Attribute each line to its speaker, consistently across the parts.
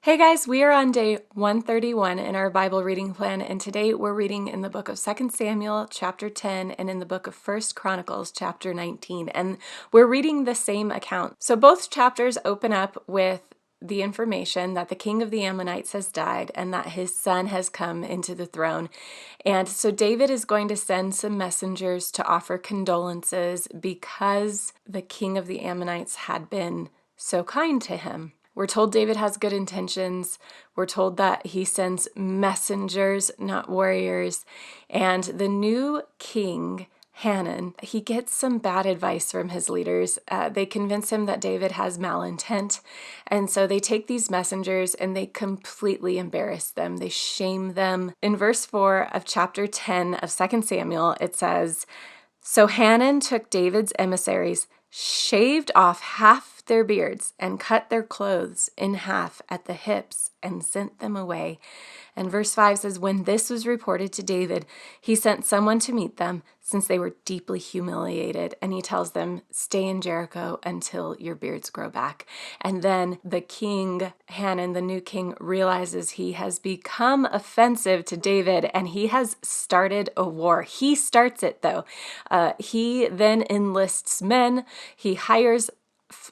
Speaker 1: Hey guys, we are on day 131 in our Bible reading plan, and today we're reading in the book of 2 Samuel chapter 10 and in the book of 1 Chronicles chapter 19, and we're reading the same account. So both chapters open up with the information that the king of the Ammonites has died and that his son has come into the throne. And so David is going to send some messengers to offer condolences because the king of the Ammonites had been so kind to him. We're told David has good intentions. We're told that he sends messengers, not warriors. And the new king, Hanun, he gets some bad advice from his leaders. They convince him that David has malintent. And so they take these messengers and they completely embarrass them. They shame them. In verse 4 of chapter 10 of 2 Samuel, it says, "So Hanun took David's emissaries, shaved off half their beards, and cut their clothes in half at the hips, and sent them away." And verse 5 says, "When this was reported to David, he sent someone to meet them, since they were deeply humiliated." And he tells them, "Stay in Jericho until your beards grow back." And then the king, Hanun, the new king, realizes he has become offensive to David, and he has started a war. He starts it, though. He then enlists men. He hires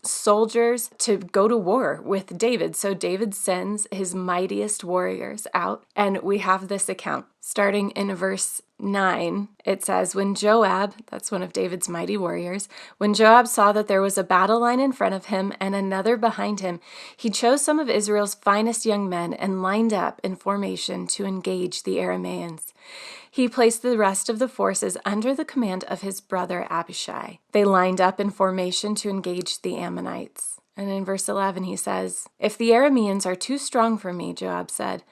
Speaker 1: soldiers to go to war with David. So David sends his mightiest warriors out, and we have this account. Starting in verse 9, it says, "When Joab," that's one of David's mighty warriors, "when Joab saw that there was a battle line in front of him and another behind him, he chose some of Israel's finest young men and lined up in formation to engage the Arameans. He placed the rest of the forces under the command of his brother Abishai. They lined up in formation to engage the Ammonites." And in verse 11 he says, "If the Arameans are too strong for me," Joab said,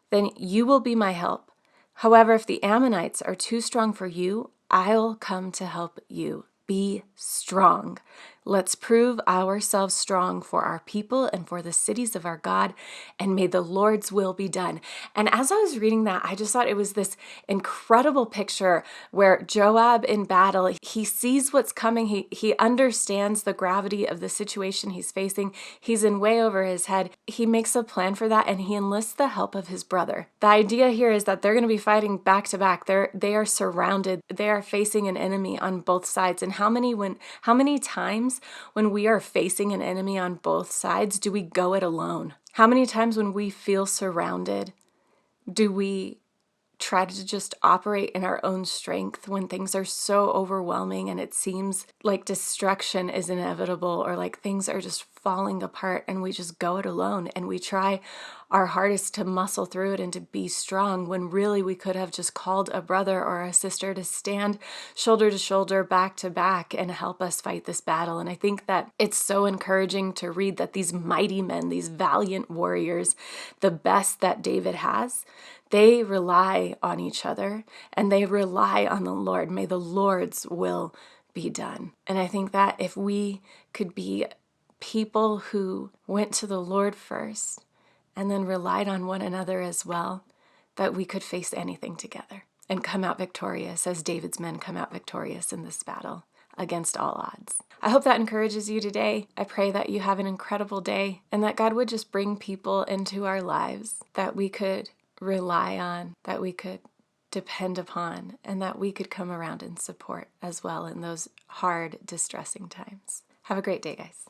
Speaker 1: "then you will be my help. However, if the Ammonites are too strong for you, I'll come to help you. Be strong. Let's prove ourselves strong for our people and for the cities of our God, and may the Lord's will be done." And as I was reading that, I just thought it was this incredible picture where Joab in battle, he sees what's coming. He understands the gravity of the situation he's facing. He's in way over his head. He makes a plan for that, and he enlists the help of his brother. The idea here is that they're going to be fighting back to back. They are surrounded. They are facing an enemy on both sides. And how many times when we are facing an enemy on both sides do we go it alone? How many times when we feel surrounded do we try to just operate in our own strength when things are so overwhelming and it seems like destruction is inevitable, or like things are just falling apart, and we just go it alone and we try our hardest to muscle through it and to be strong, when really we could have just called a brother or a sister to stand shoulder to shoulder, back to back, and help us fight this battle. And I think that it's so encouraging to read that these mighty men, these valiant warriors, the best that David has, they rely on each other and they rely on the Lord. May the Lord's will be done. And I think that if we could be people who went to the Lord first and then relied on one another as well, that we could face anything together and come out victorious as David's men come out victorious in this battle against all odds. I hope that encourages you today. I pray that you have an incredible day and that God would just bring people into our lives that we could rely on, that we could depend upon, and that we could come around and support as well in those hard, distressing times. Have a great day, guys.